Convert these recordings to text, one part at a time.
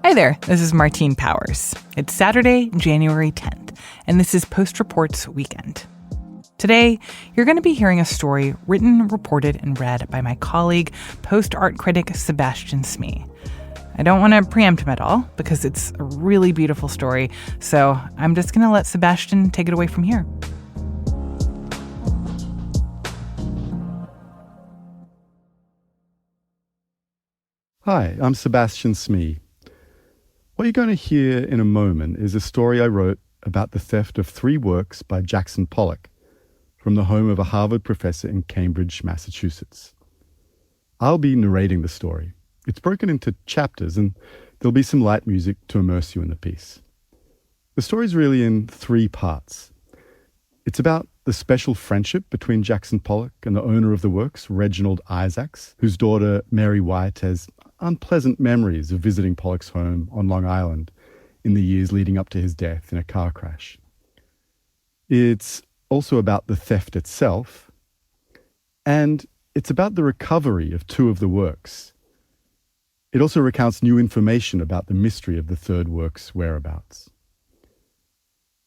Hi there, this is Martine Powers. It's Saturday, January 10th, and this is Post Reports Weekend. Today, you're going to be hearing a story written, reported, and read by my colleague, Post art critic Sebastian Smee. I don't want to preempt him at all, because it's a really beautiful story, so I'm just going to let Sebastian take it away from here. Hi, I'm Sebastian Smee. What you're going to hear in a moment is a story I wrote about the theft of 3 works by Jackson Pollock from the home of a Harvard professor in Cambridge, Massachusetts. I'll be narrating the story. It's broken into chapters, and there'll be some light music to immerse you in the piece. The story's really in 3 parts. It's about the special friendship between Jackson Pollock and the owner of the works, Reginald Isaacs, whose daughter, Mary White, has unpleasant memories of visiting Pollock's home on Long Island in the years leading up to his death in a car crash. It's also about the theft itself, and it's about the recovery of 2 of the works. It also recounts new information about the mystery of the 3rd work's whereabouts.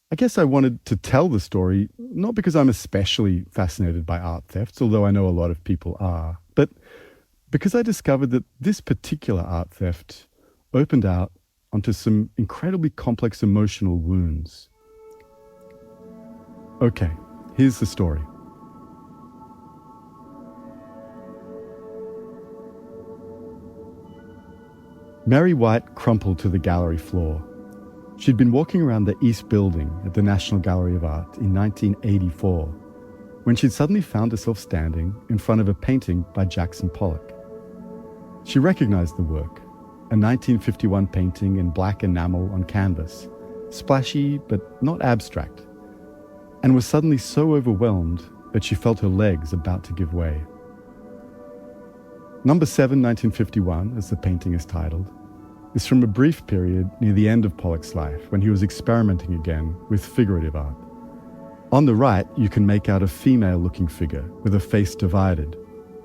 I guess I wanted to tell the story not because I'm especially fascinated by art thefts, although I know a lot of people are, but because I discovered that this particular art theft opened out onto some incredibly complex emotional wounds. Okay, here's the story. Mary White crumpled to the gallery floor. She'd been walking around the East Building at the National Gallery of Art in 1984 when she'd suddenly found herself standing in front of a painting by Jackson Pollock. She recognized the work, a 1951 painting in black enamel on canvas, splashy but not abstract, and was suddenly so overwhelmed that she felt her legs about to give way. Number 7, 1951, as the painting is titled, is from a brief period near the end of Pollock's life when he was experimenting again with figurative art. On the right, you can make out a female-looking figure with a face divided,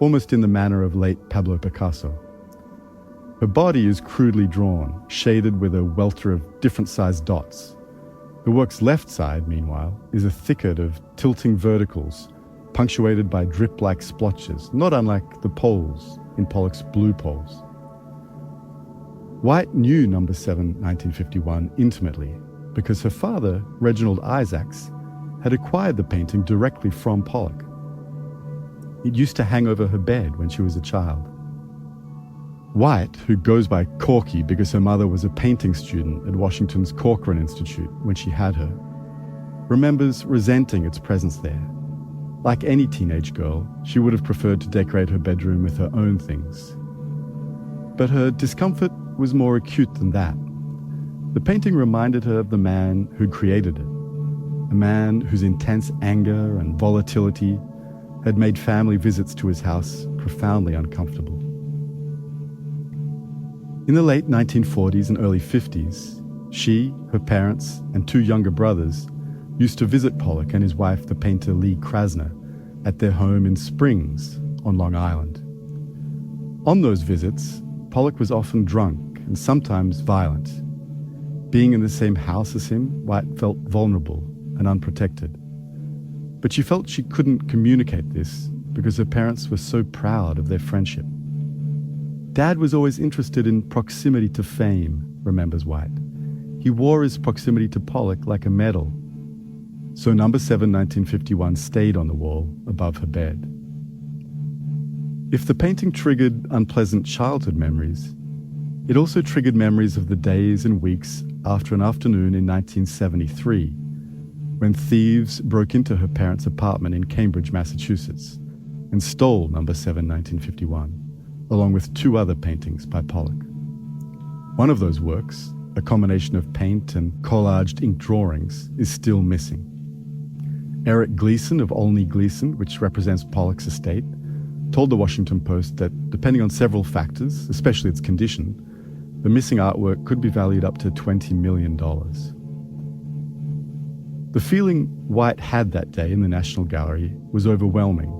almost in the manner of late Pablo Picasso. Her body is crudely drawn, shaded with a welter of different-sized dots. The work's left side, meanwhile, is a thicket of tilting verticals, punctuated by drip-like splotches, not unlike the poles in Pollock's Blue Poles. White knew Number 7, 1951 intimately because her father, Reginald Isaacs, had acquired the painting directly from Pollock. It used to hang over her bed when she was a child. White, who goes by Corky because her mother was a painting student at Washington's Corcoran Institute when she had her, remembers resenting its presence there. Like any teenage girl, she would have preferred to decorate her bedroom with her own things. But her discomfort was more acute than that. The painting reminded her of the man who created it, a man whose intense anger and volatility had made family visits to his house profoundly uncomfortable. In the late 1940s and early 50s, she, her parents, and 2 younger brothers used to visit Pollock and his wife, the painter Lee Krasner, at their home in Springs on Long Island. On those visits, Pollock was often drunk and sometimes violent. Being in the same house as him, White felt vulnerable and unprotected. But she felt she couldn't communicate this because her parents were so proud of their friendship. Dad was always interested in proximity to fame, remembers White. He wore his proximity to Pollock like a medal. So Number 7, 1951 stayed on the wall above her bed. If the painting triggered unpleasant childhood memories, it also triggered memories of the days and weeks after an afternoon in 1973, when thieves broke into her parents' apartment in Cambridge, Massachusetts, and stole Number 7, 1951. Along with 2 other paintings by Pollock. One of those works, a combination of paint and collaged ink drawings, is still missing. Eric Gleason of Olney Gleason, which represents Pollock's estate, told the Washington Post that, depending on several factors, especially its condition, the missing artwork could be valued up to $20 million. The feeling White had that day in the National Gallery was overwhelming.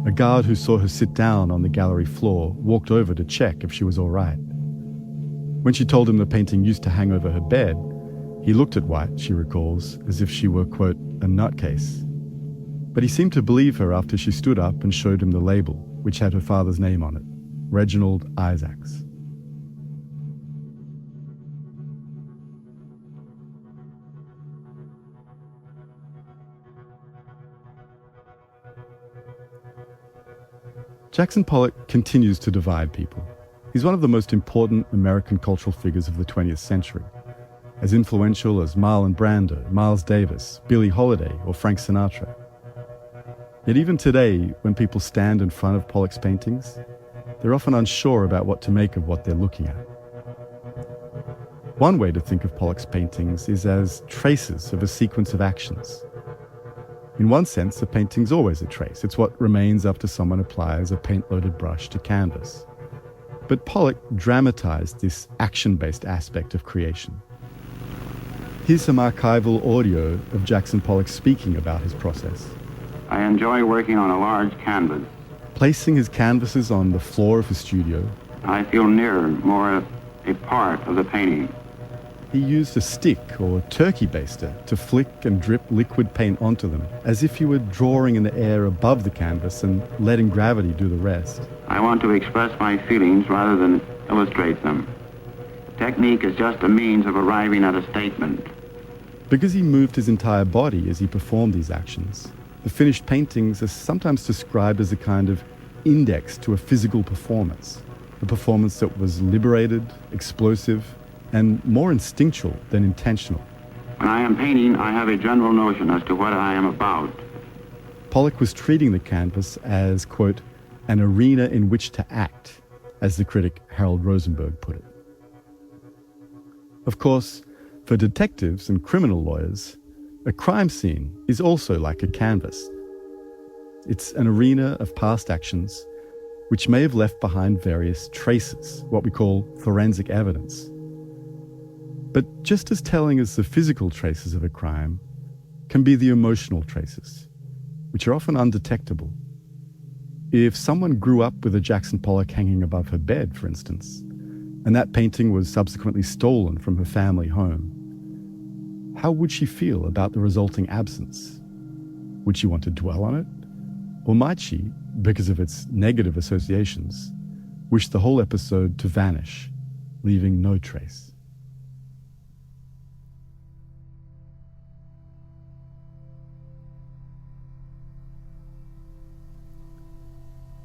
A guard who saw her sit down on the gallery floor walked over to check if she was all right. When she told him the painting used to hang over her bed, he looked at White, she recalls, as if she were, quote, a nutcase. But he seemed to believe her after she stood up and showed him the label, which had her father's name on it, Reginald Isaacs. Jackson Pollock continues to divide people. He's one of the most important American cultural figures of the 20th century, as influential as Marlon Brando, Miles Davis, Billie Holiday, or Frank Sinatra. Yet even today, when people stand in front of Pollock's paintings, they're often unsure about what to make of what they're looking at. One way to think of Pollock's paintings is as traces of a sequence of actions. In one sense, a painting's always a trace. It's what remains after someone applies a paint-loaded brush to canvas. But Pollock dramatized this action-based aspect of creation. Here's some archival audio of Jackson Pollock speaking about his process. I enjoy working on a large canvas. Placing his canvases on the floor of his studio, I feel nearer, more a part of the painting. he used a stick or turkey baster to flick and drip liquid paint onto them, as if he were drawing in the air above the canvas and letting gravity do the rest. I want to express my feelings rather than illustrate them. Technique is just a means of arriving at a statement. Because he moved his entire body as he performed these actions, the finished paintings are sometimes described as a kind of index to a physical performance, a performance that was liberated, explosive, and more instinctual than intentional. When I am painting, I have a general notion as to what I am about. Pollock was treating the canvas as, quote, an arena in which to act, as the critic Harold Rosenberg put it. Of course, for detectives and criminal lawyers, a crime scene is also like a canvas. It's an arena of past actions which may have left behind various traces, what we call forensic evidence. But just as telling as the physical traces of a crime can be the emotional traces, which are often undetectable. If someone grew up with a Jackson Pollock hanging above her bed, for instance, and that painting was subsequently stolen from her family home, how would she feel about the resulting absence? Would she want to dwell on it? Or might she, because of its negative associations, wish the whole episode to vanish, leaving no trace?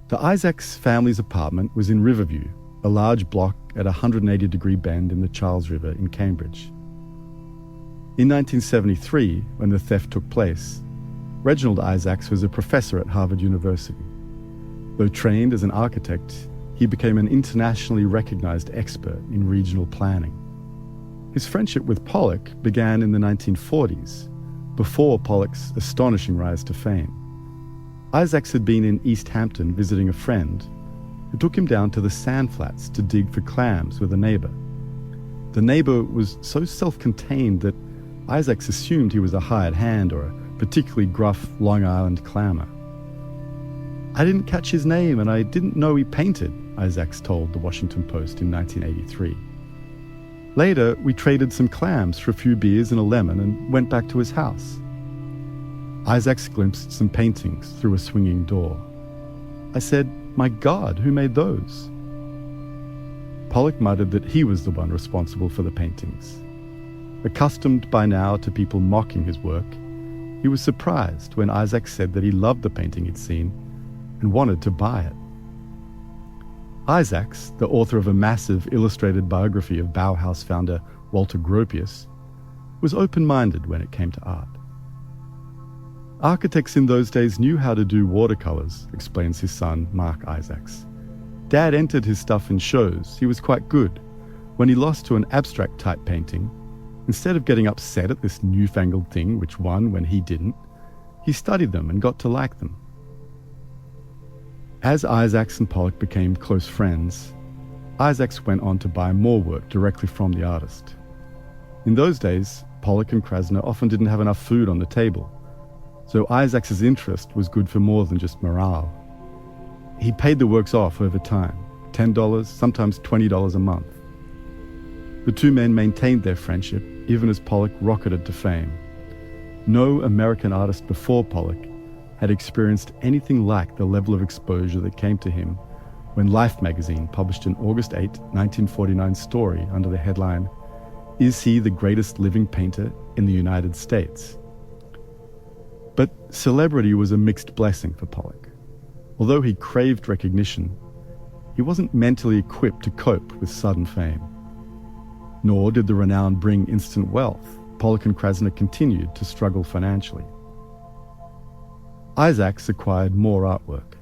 The Isaacs family's apartment was in Riverview, a large block at a 180-degree bend in the Charles River in Cambridge. In 1973, when the theft took place, Reginald Isaacs was a professor at Harvard University. Though trained as an architect, he became an internationally recognized expert in regional planning. His friendship with Pollock began in the 1940s, before Pollock's astonishing rise to fame. Isaacs had been in East Hampton visiting a friend who took him down to the sand flats to dig for clams with a neighbor. The neighbor was so self-contained that Isaacs assumed he was a hired hand or a particularly gruff Long Island clammer. I didn't catch his name and I didn't know he painted, Isaacs told the Washington Post in 1983. Later, we traded some clams for a few beers and a lemon and went back to his house. Isaacs glimpsed some paintings through a swinging door. I said, "My God, who made those?" Pollock muttered that he was the one responsible for the paintings. Accustomed by now to people mocking his work, he was surprised when Isaacs said that he loved the painting he'd seen and wanted to buy it. Isaacs, the author of a massive illustrated biography of Bauhaus founder Walter Gropius, was open-minded when it came to art. Architects in those days knew how to do watercolors, explains his son, Mark Isaacs. Dad entered his stuff in shows. He was quite good. When he lost to an abstract-type painting, instead of getting upset at this newfangled thing which won when he didn't, he studied them and got to like them. As Isaacs and Pollock became close friends, Isaacs went on to buy more work directly from the artist. In those days, Pollock and Krasner often didn't have enough food on the table, so Isaacs' interest was good for more than just morale. He paid the works off over time, $10, sometimes $20 a month. The two men maintained their friendship even as Pollock rocketed to fame. No American artist before Pollock had experienced anything like the level of exposure that came to him when Life magazine published an August 8, 1949 story under the headline, "Is he the greatest living painter in the United States?" But celebrity was a mixed blessing for Pollock. Although he craved recognition, he wasn't mentally equipped to cope with sudden fame. Nor did the renown bring instant wealth. Pollock and Krasner continued to struggle financially. Isaacs acquired more artwork.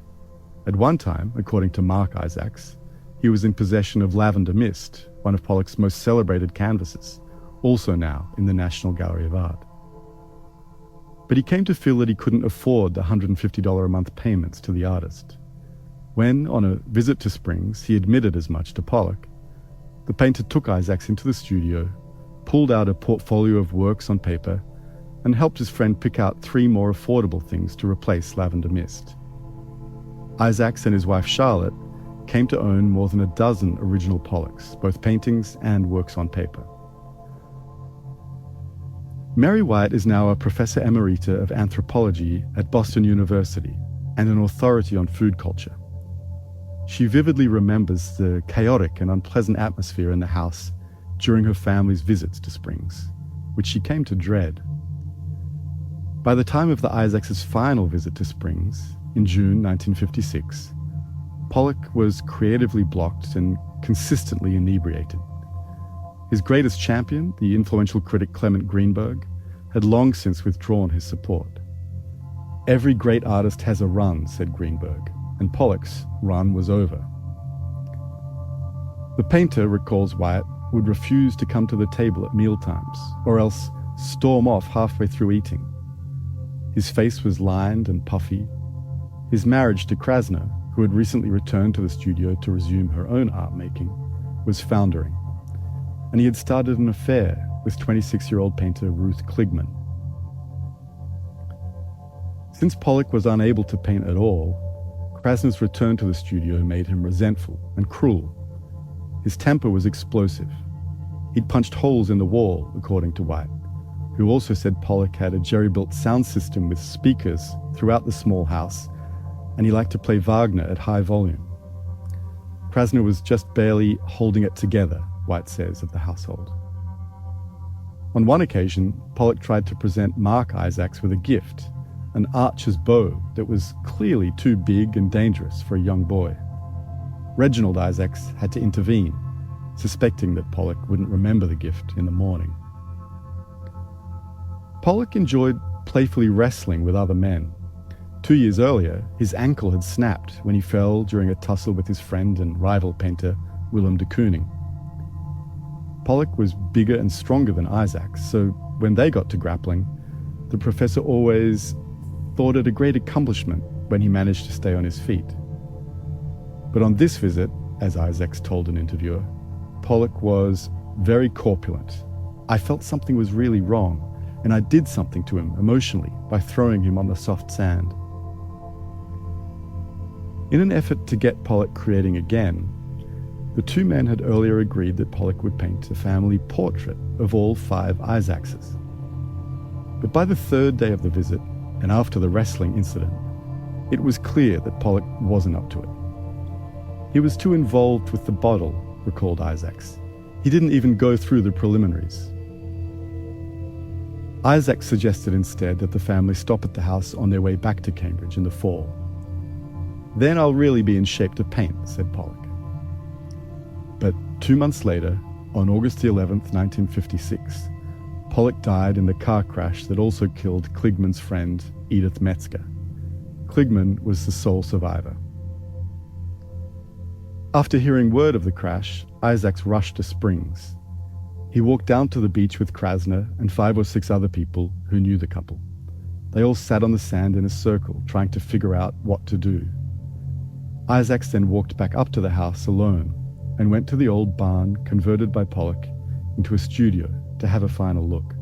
At one time, according to Mark Isaacs, he was in possession of Lavender Mist, one of Pollock's most celebrated canvases, also now in the National Gallery of Art. But he came to feel that he couldn't afford the $150 a month payments to the artist. When, on a visit to Springs, he admitted as much to Pollock, the painter took Isaacs into the studio, pulled out a portfolio of works on paper, and helped his friend pick out 3 more affordable things to replace Lavender Mist. Isaacs and his wife Charlotte came to own more than a dozen original Pollocks, both paintings and works on paper. Mary White is now a professor emerita of anthropology at Boston University and an authority on food culture. She vividly remembers the chaotic and unpleasant atmosphere in the house during her family's visits to Springs, which she came to dread. By the time of the Isaacs' final visit to Springs, in June 1956, Pollock was creatively blocked and consistently inebriated. His greatest champion, the influential critic Clement Greenberg, had long since withdrawn his support. "Every great artist has a run," said Greenberg, and Pollock's run was over. The painter, recalls Wyatt, would refuse to come to the table at mealtimes, or else storm off halfway through eating. His face was lined and puffy. His marriage to Krasner, who had recently returned to the studio to resume her own art making, was foundering, and he had started an affair with 26-year-old painter Ruth Kligman. Since Pollock was unable to paint at all, Krasner's return to the studio made him resentful and cruel. His temper was explosive. He'd punched holes in the wall, according to White, who also said Pollock had a jerry-built sound system with speakers throughout the small house, and he liked to play Wagner at high volume. Krasner was just barely holding it together, White says of the household. On one occasion, Pollock tried to present Mark Isaacs with a gift, an archer's bow that was clearly too big and dangerous for a young boy. Reginald Isaacs had to intervene, suspecting that Pollock wouldn't remember the gift in the morning. Pollock enjoyed playfully wrestling with other men. 2 years earlier, his ankle had snapped when he fell during a tussle with his friend and rival painter, Willem de Kooning. Pollock was bigger and stronger than Isaacs, so when they got to grappling, the professor always thought it a great accomplishment when he managed to stay on his feet. But on this visit, as Isaacs told an interviewer, Pollock was very corpulent. "I felt something was really wrong, and I did something to him emotionally by throwing him on the soft sand." In an effort to get Pollock creating again, the two men had earlier agreed that Pollock would paint a family portrait of all 5 Isaacses. But by the 3rd day of the visit, and after the wrestling incident, it was clear that Pollock wasn't up to it. He was too involved with the bottle, recalled Isaacs. He didn't even go through the preliminaries. Isaacs suggested instead that the family stop at the house on their way back to Cambridge in the fall. "Then I'll really be in shape to paint," said Pollock. But 2 months later, on August 11th, 1956, Pollock died in the car crash that also killed Kligman's friend, Edith Metzger. Kligman was the sole survivor. After hearing word of the crash, Isaacs rushed to Springs. He walked down to the beach with Krasner and 5 or 6 other people who knew the couple. They all sat on the sand in a circle, trying to figure out what to do. Isaacs then walked back up to the house alone and went to the old barn converted by Pollock into a studio to have a final look.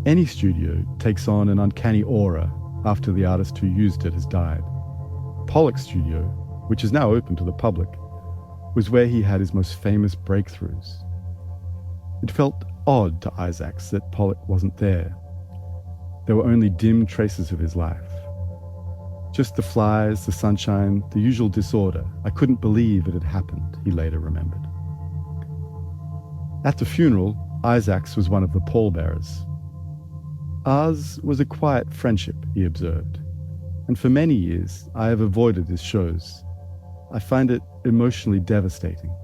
Any studio takes on an uncanny aura after the artist who used it has died. Pollock's studio, which is now open to the public, was where he had his most famous breakthroughs. It felt odd to Isaacs that Pollock wasn't there. There were only dim traces of his life. Just the flies, the sunshine, the usual disorder. I couldn't believe it had happened, he later remembered. At the funeral, Isaacs was one of the pallbearers. Ours was a quiet friendship, he observed, and for many years I have avoided his shows. I find it emotionally devastating.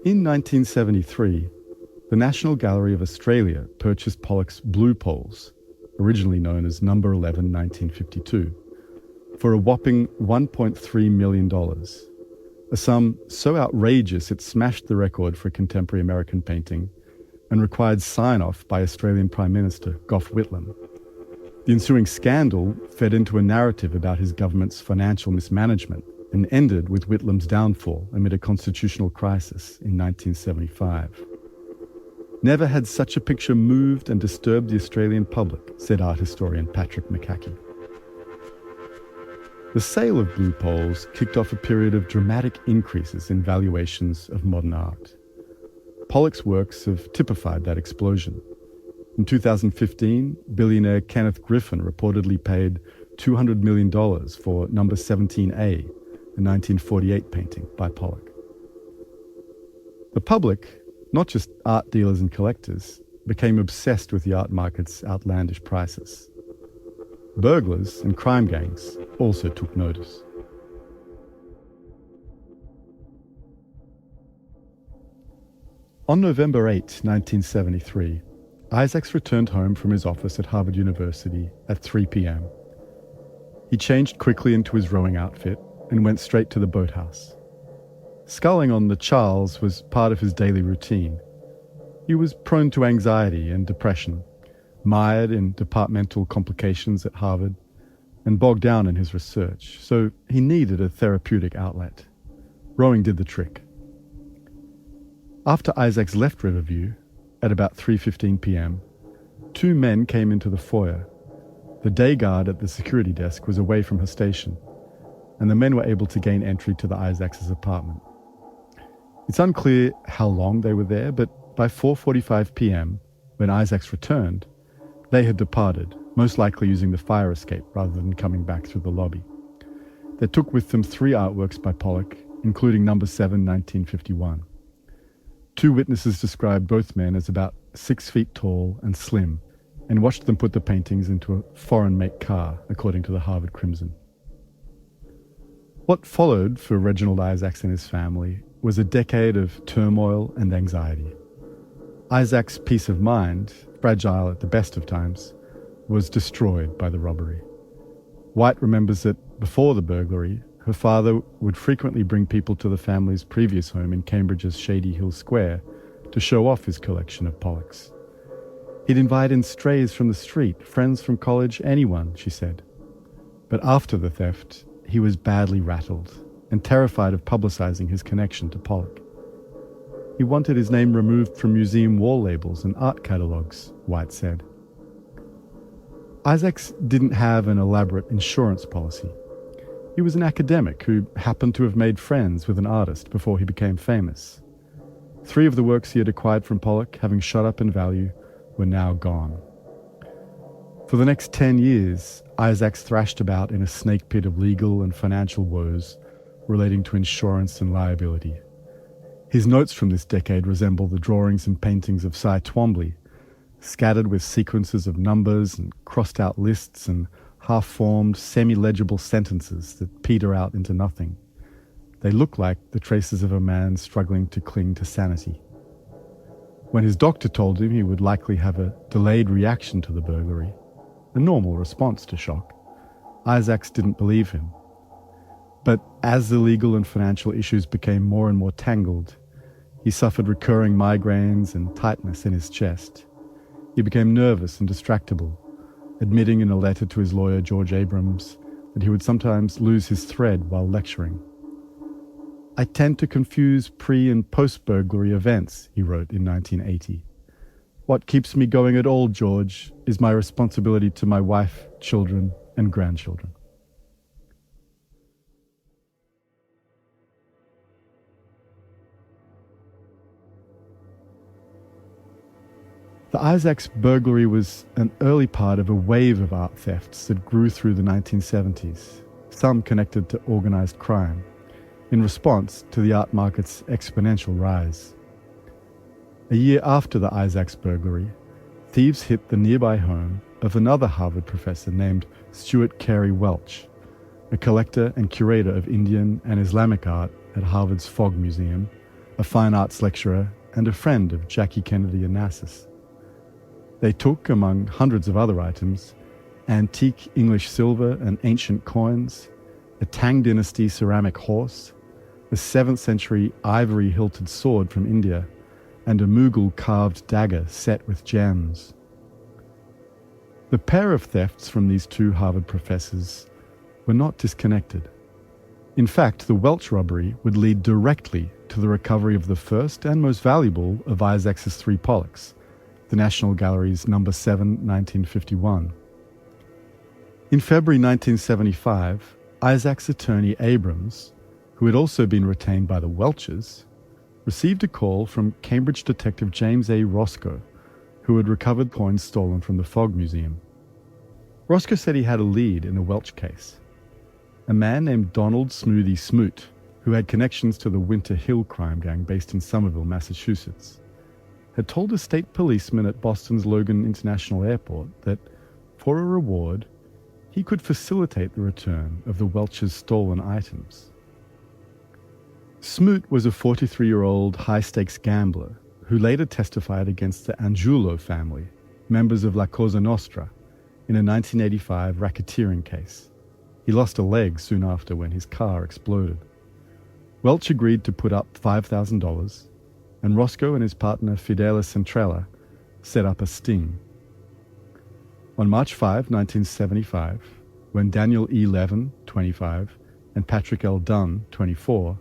In 1973, the National Gallery of Australia purchased Pollock's Blue Poles, originally known as Number 11 1952, for a whopping $1.3 million, a sum so outrageous it smashed the record for contemporary American painting and required sign-off by Australian Prime Minister Gough Whitlam. The ensuing scandal fed into a narrative about his government's financial mismanagement and ended with Whitlam's downfall amid a constitutional crisis in 1975. Never had such a picture moved and disturbed the Australian public, said art historian Patrick McCackey. The sale of Blue Poles kicked off a period of dramatic increases in valuations of modern art. Pollock's works have typified that explosion. In 2015, billionaire Kenneth Griffin reportedly paid $200 million for number 17A, a 1948 painting by Pollock. The public, not just art dealers and collectors, became obsessed with the art market's outlandish prices. Burglars and crime gangs also took notice. On November 8, 1973, Isaacs returned home from his office at Harvard University at 3 p.m. He changed quickly into his rowing outfit and went straight to the boathouse. Sculling on the Charles was part of his daily routine. He was prone to anxiety and depression, mired in departmental complications at Harvard, and bogged down in his research, so he needed a therapeutic outlet. Rowing did the trick. After Isaacs left Riverview, at about 3:15 p.m., two men came into the foyer. The day guard at the security desk was away from her station, and the men were able to gain entry to the Isaacs' apartment. It's unclear how long they were there, but by 4:45 p.m., when Isaacs returned, they had departed, most likely using the fire escape rather than coming back through the lobby. They took with them 3 artworks by Pollock, including number 7, 1951. 2 witnesses described both men as about 6 feet tall and slim, and watched them put the paintings into a foreign-make car, according to the Harvard Crimson. What followed for Reginald Isaacs and his family was a decade of turmoil and anxiety. Isaacs' peace of mind, fragile at the best of times, was destroyed by the robbery. White remembers that before the burglary, her father would frequently bring people to the family's previous home in Cambridge's Shady Hill Square to show off his collection of Pollocks. He'd invite in strays from the street, friends from college, anyone, she said. But after the theft, he was badly rattled and terrified of publicizing his connection to Pollock. He wanted his name removed from museum wall labels and art catalogues, White said. Isaacs didn't have an elaborate insurance policy. He was an academic who happened to have made friends with an artist before he became famous. 3 of the works he had acquired from Pollock, having shot up in value, were now gone. For the next 10 years, Isaacs thrashed about in a snake pit of legal and financial woes relating to insurance and liability. His notes from this decade resemble the drawings and paintings of Cy Twombly, scattered with sequences of numbers and crossed-out lists and half-formed, semi-legible sentences that peter out into nothing. They look like the traces of a man struggling to cling to sanity. When his doctor told him he would likely have a delayed reaction to the burglary, a normal response to shock, Isaacs didn't believe him. But as the legal and financial issues became more and more tangled, he suffered recurring migraines and tightness in his chest. He became nervous and distractible, admitting in a letter to his lawyer George Abrams that he would sometimes lose his thread while lecturing. "I tend to confuse pre- and post-burglary events," he wrote in 1980. "What keeps me going at all, George, is my responsibility to my wife, children, and grandchildren. The Isaacs burglary was an early part of a wave of art thefts that grew through the 1970s, some connected to organized crime, in response to the art market's exponential rise. A year after the Isaacs burglary, thieves hit the nearby home of another Harvard professor named Stuart Carey Welch, a collector and curator of Indian and Islamic art at Harvard's Fogg Museum, a fine arts lecturer, and a friend of Jackie Kennedy Onassis. They took, among hundreds of other items, antique English silver and ancient coins, a Tang dynasty ceramic horse, a 7th century ivory-hilted sword from India, and a Mughal carved dagger set with gems. The pair of thefts from these two Harvard professors were not disconnected. In fact, the Welch robbery would lead directly to the recovery of the first and most valuable of Isaacs's 3 Pollocks, the National Gallery's No. 7, 1951. In February 1975, Isaac's attorney Abrams, who had also been retained by the Welches, received a call from Cambridge detective James A. Roscoe, who had recovered coins stolen from the Fogg Museum. Roscoe said he had a lead in the Welch case. A man named Donald Smoothie Smoot, who had connections to the Winter Hill crime gang based in Somerville, Massachusetts, had told a state policeman at Boston's Logan International Airport that, for a reward, he could facilitate the return of the Welch's stolen items. Smoot was a 43-year-old high-stakes gambler who later testified against the Angiulo family, members of La Cosa Nostra, in a 1985 racketeering case. He lost a leg soon after when his car exploded. Welch agreed to put up $5,000, and Roscoe and his partner Fidelis Centrella set up a sting. On March 5, 1975, when Daniel E. Levin, 25, and Patrick L. Dunn, 24,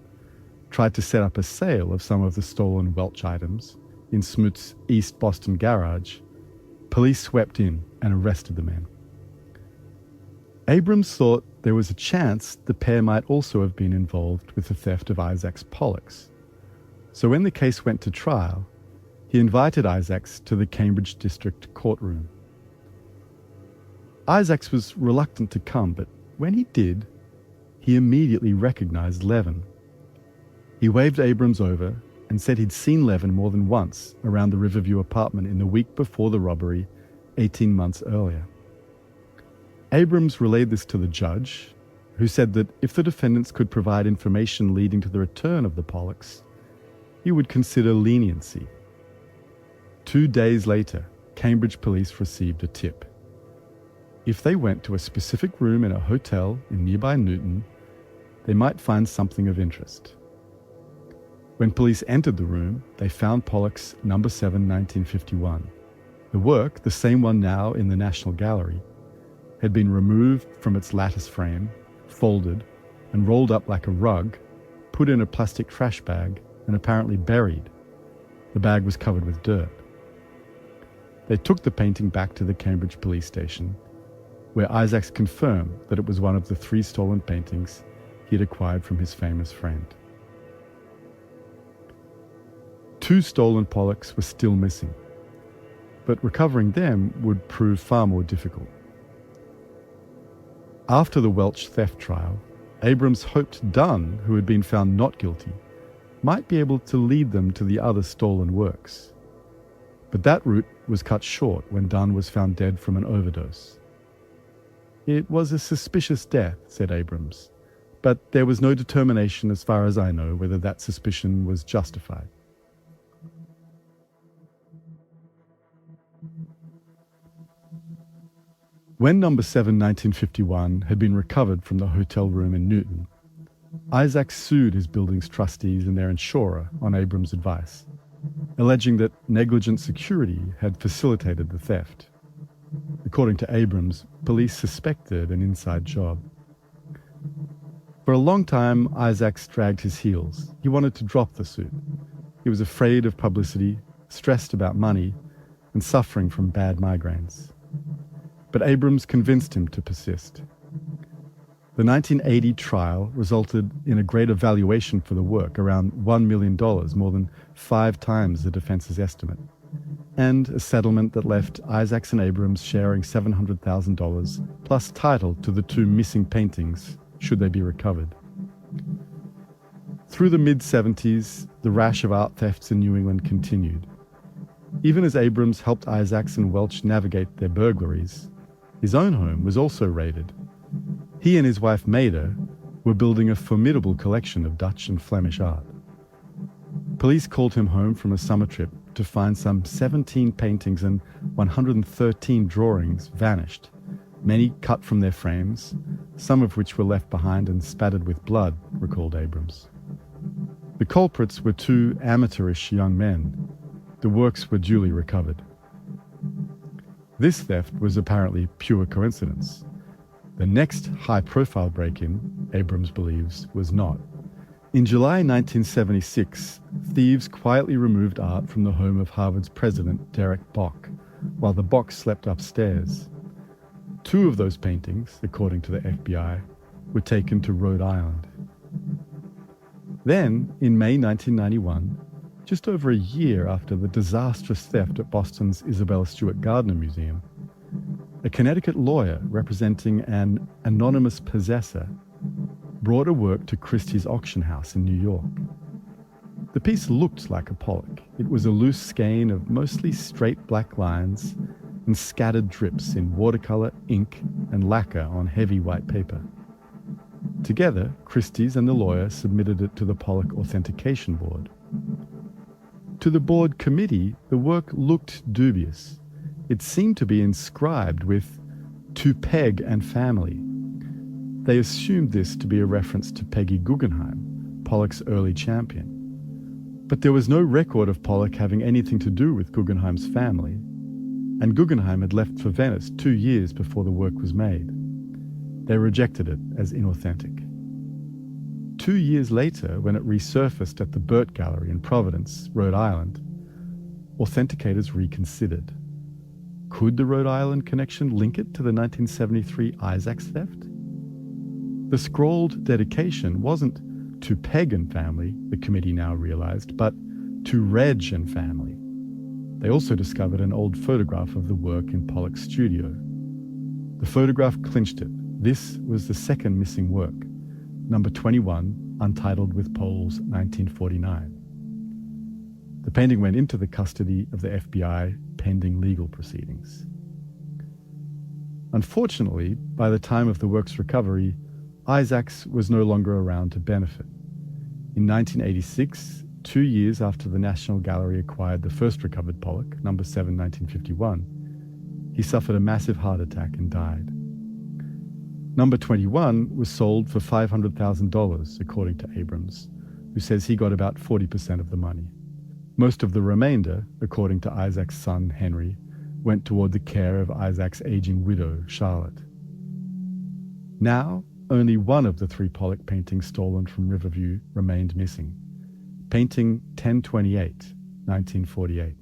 tried to set up a sale of some of the stolen Welch items in Smoot's East Boston garage, police swept in and arrested the men. Abrams thought there was a chance the pair might also have been involved with the theft of Isaac's Pollocks. So when the case went to trial, he invited Isaacs to the Cambridge District courtroom. Isaacs was reluctant to come, but when he did, he immediately recognized Levin. He waved Abrams over and said he'd seen Levin more than once around the Riverview apartment in the week before the robbery, 18 months earlier. Abrams relayed this to the judge, who said that if the defendants could provide information leading to the return of the Pollocks, he would consider leniency. 2 days later, Cambridge police received a tip. If they went to a specific room in a hotel in nearby Newton, they might find something of interest. When police entered the room, they found Pollock's No. 7, 1951. The work, the same one now in the National Gallery, had been removed from its lattice frame, folded, and rolled up like a rug, put in a plastic trash bag, and apparently buried. The bag was covered with dirt. They took the painting back to the Cambridge police station, where Isaacs confirmed that it was one of the 3 stolen paintings he had acquired from his famous friend. 2 stolen Pollocks were still missing, but recovering them would prove far more difficult. After the Welch theft trial, Abrams hoped Dunn, who had been found not guilty, might be able to lead them to the other stolen works. But that route was cut short when Dunn was found dead from an overdose. It was a suspicious death, said Abrams, but there was no determination as far as I know whether that suspicion was justified. When No. 7, 1951 had been recovered from the hotel room in Newton, Isaacs sued his building's trustees and their insurer on Abrams' advice, alleging that negligent security had facilitated the theft. According to Abrams, police suspected an inside job. For a long time, Isaacs dragged his heels. He wanted to drop the suit. He was afraid of publicity, stressed about money, and suffering from bad migraines. but Abrams convinced him to persist. The 1980 trial resulted in a greater valuation for the work, around $1 million, more than 5 times the defense's estimate, and a settlement that left Isaacs and Abrams sharing $700,000 plus title to the 2 missing paintings, should they be recovered. Through the mid-70s, the rash of art thefts in New England continued. Even as Abrams helped Isaacs and Welch navigate their burglaries, his own home was also raided. He and his wife Maida were building a formidable collection of Dutch and Flemish art. Police called him home from a summer trip to find some 17 paintings and 113 drawings vanished, many cut from their frames, some of which were left behind and spattered with blood, recalled Abrams. The culprits were 2 amateurish young men. The works were duly recovered. This theft was apparently pure coincidence. The next high-profile break-in, Abrams believes, was not. In July 1976, thieves quietly removed art from the home of Harvard's president, Derek Bock, while the box slept upstairs. 2 of those paintings, according to the FBI, were taken to Rhode Island. Then, in May 1991, just over a year after the disastrous theft at Boston's Isabella Stewart Gardner Museum, a Connecticut lawyer representing an anonymous possessor brought a work to Christie's auction house in New York. The piece looked like a Pollock. It was a loose skein of mostly straight black lines and scattered drips in watercolor, ink, and lacquer on heavy white paper. Together, Christie's and the lawyer submitted it to the Pollock Authentication Board. To the board committee, the work looked dubious. It seemed to be inscribed with "To Peg and Family." They assumed this to be a reference to Peggy Guggenheim, Pollock's early champion. But there was no record of Pollock having anything to do with Guggenheim's family, and Guggenheim had left for Venice 2 years before the work was made. They rejected it as inauthentic. 2 years later, when it resurfaced at the Burt Gallery in Providence, Rhode Island, authenticators reconsidered. Could the Rhode Island connection link it to the 1973 Isaacs theft? The scrawled dedication wasn't "To Peg and Family," the committee now realized, but "To Reg and Family." They also discovered an old photograph of the work in Pollock's studio. The photograph clinched it. This was the second missing work, number 21, untitled with Poles 1949. The painting went into the custody of the FBI pending legal proceedings. Unfortunately, by the time of the work's recovery, Isaacs was no longer around to benefit. In 1986, 2 years after the National Gallery acquired the first recovered Pollock, number 7, 1951, he suffered a massive heart attack and died. Number 21 was sold for $500,000, according to Abrams, who says he got about 40% of the money. Most of the remainder, according to Isaac's son, Henry, went toward the care of Isaac's aging widow, Charlotte. Now, only one of the 3 Pollock paintings stolen from Riverview remained missing. Painting 1028, 1948.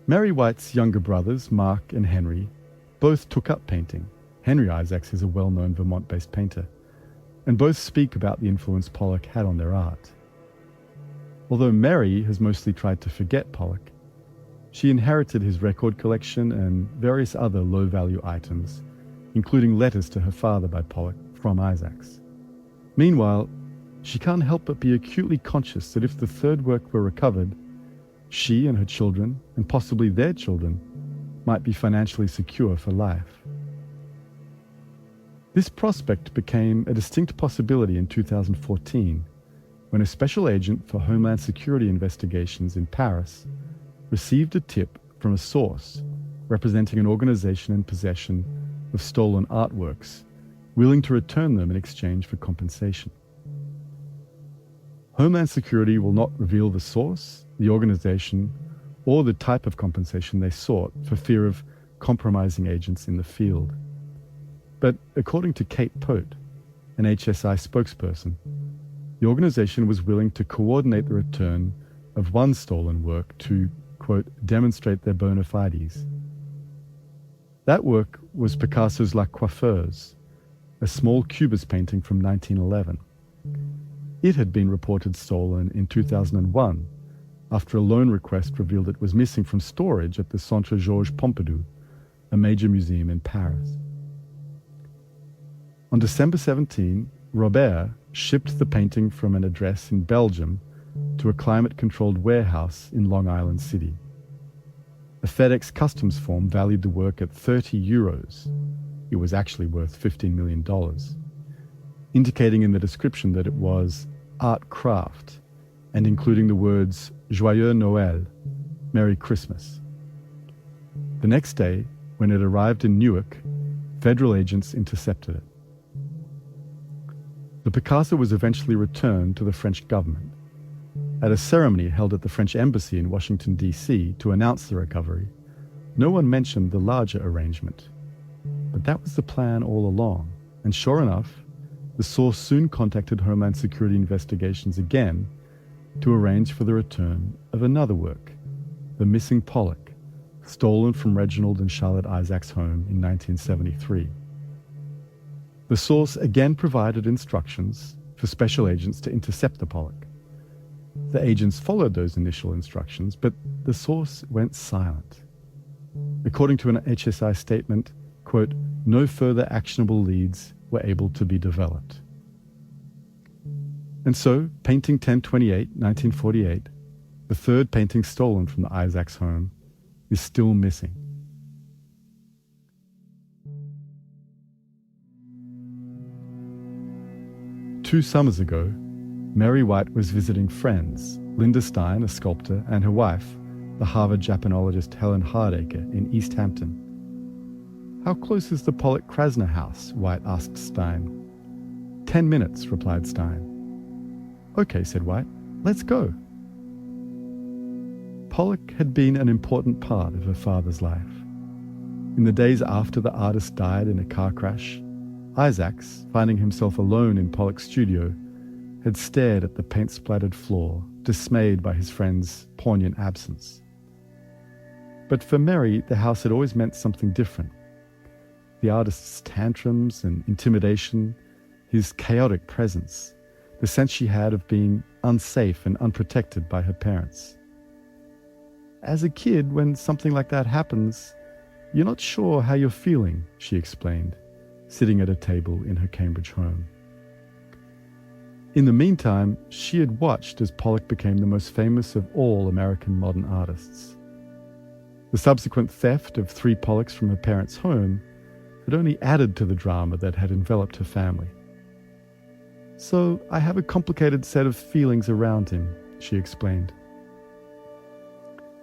Mary White's younger brothers, Mark and Henry, both took up painting. Henry Isaacs is a well-known Vermont-based painter, and both speak about the influence Pollock had on their art. Although Mary has mostly tried to forget Pollock, she inherited his record collection and various other low-value items, including letters to her father by Pollock from Isaacs. Meanwhile, she can't help but be acutely conscious that if the third work were recovered, she and her children, and possibly their children, might be financially secure for life. This prospect became a distinct possibility in 2014, when a special agent for Homeland Security investigations in Paris received a tip from a source representing an organization in possession of stolen artworks, willing to return them in exchange for compensation. Homeland Security will not reveal the source, the organization, or the type of compensation they sought for fear of compromising agents in the field. But according to Kate Pote, an HSI spokesperson, the organization was willing to coordinate the return of one stolen work to, quote, demonstrate their bona fides. That work was Picasso's La Coiffeuse, a small cubist painting from 1911. It had been reported stolen in 2001 after a loan request revealed it was missing from storage at the Centre Georges Pompidou, a major museum in Paris. On December 17, Robert shipped the painting from an address in Belgium to a climate-controlled warehouse in Long Island City. A FedEx customs form valued the work at €30. It was actually worth $15 million, indicating in the description that it was art craft and including the words Joyeux Noël, Merry Christmas. The next day, when it arrived in Newark, federal agents intercepted it. The Picasso was eventually returned to the French government. At a ceremony held at the French embassy in Washington, D.C. to announce the recovery, no one mentioned the larger arrangement. But that was the plan all along, and sure enough, the source soon contacted Homeland Security investigations again to arrange for the return of another work, The Missing Pollock, stolen from Reginald and Charlotte Isaac's home in 1973. The source again provided instructions for special agents to intercept the Pollock. The agents followed those initial instructions, but the source went silent. According to an HSI statement, quote, no further actionable leads were able to be developed. And so, painting 1028, 1948, the third painting stolen from the Isaacs' home, is still missing. Two summers ago, Mary White was visiting friends, Linda Stein, a sculptor, and her wife, the Harvard Japanologist Helen Hardacre, in East Hampton. How close is the Pollock-Krasner house? White asked Stein. 10 minutes, replied Stein. Okay, said White, let's go. Pollock had been an important part of her father's life. In the days after the artist died in a car crash, Isaacs, finding himself alone in Pollock's studio, had stared at the paint-splattered floor, dismayed by his friend's poignant absence. But for Mary, the house had always meant something different. The artist's tantrums and intimidation, his chaotic presence, the sense she had of being unsafe and unprotected by her parents. As a kid, when something like that happens, you're not sure how you're feeling, she explained, sitting at a table in her Cambridge home. In the meantime, she had watched as Pollock became the most famous of all American modern artists. The subsequent theft of 3 Pollocks from her parents' home had only added to the drama that had enveloped her family. So I have a complicated set of feelings around him, she explained.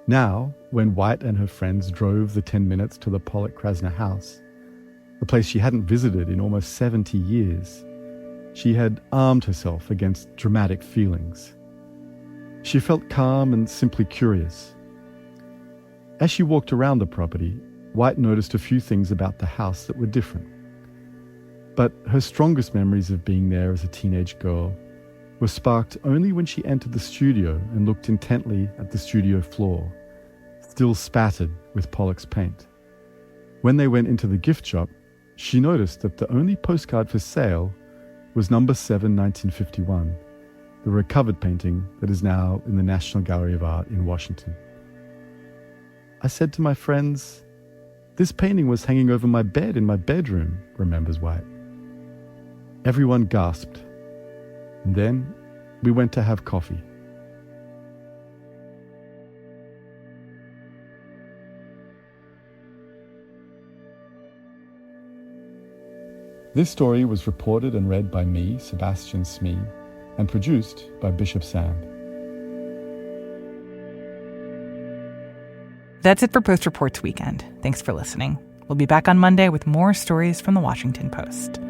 Now, when White and her friends drove the 10 minutes to the Pollock-Krasner house, a place she hadn't visited in almost 70 years, she had armed herself against dramatic feelings. She felt calm and simply curious. As she walked around the property, White noticed a few things about the house that were different. But her strongest memories of being there as a teenage girl were sparked only when she entered the studio and looked intently at the studio floor, still spattered with Pollock's paint. When they went into the gift shop, she noticed that the only postcard for sale was number 7, 1951, the recovered painting that is now in the National Gallery of Art in Washington. I said to my friends, "This painting was hanging over my bed in my bedroom," remembers White. Everyone gasped, and then we went to have coffee. This story was reported and read by me, Sebastian Smee, and produced by Bishop Sand. That's it for Post Reports Weekend. Thanks for listening. We'll be back on Monday with more stories from the Washington Post.